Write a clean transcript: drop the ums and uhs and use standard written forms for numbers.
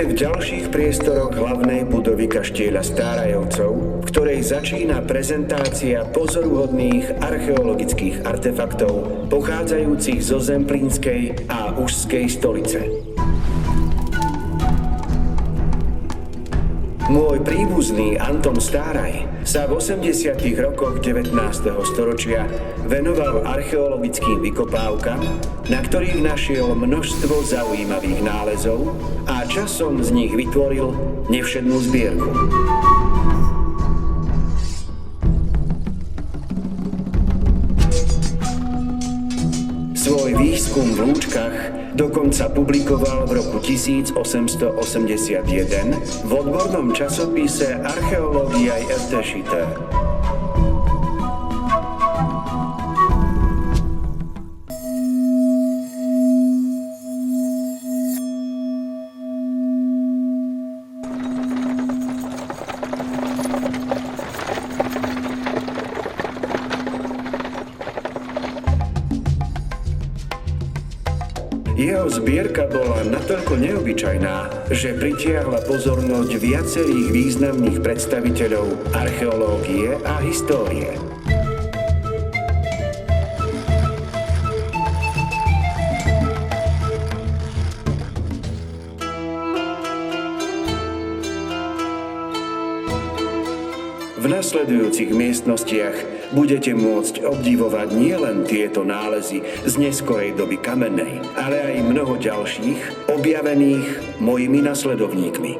Vítajte v ďalších priestoroch hlavnej budovy kaštieľa Stárajovcov, v ktorej začína prezentácia pozoruhodných archeologických artefaktov pochádzajúcich zo Zemplínskej a Užskej stolice. Môj príbuzný Anton Stáraj sa v 80. rokoch 19. storočia venoval archeologickým vykopávkam, na ktorých našiel množstvo zaujímavých nálezov a časom z nich vytvoril nevšednú zbierku. Svoj výskum v Lúčkach dokonca publikoval v roku 1881 v odbornom časopise Archeologiae Erteschitte. Jeho zbierka bola natoľko neobyčajná, že pritiahla pozornosť viacerých významných predstaviteľov archeológie a histórie. V nasledujúcich miestnostiach budete môcť obdivovať nielen tieto nálezy z neskorej doby kamennej, ale aj mnoho ďalších, objavených mojimi nasledovníkmi.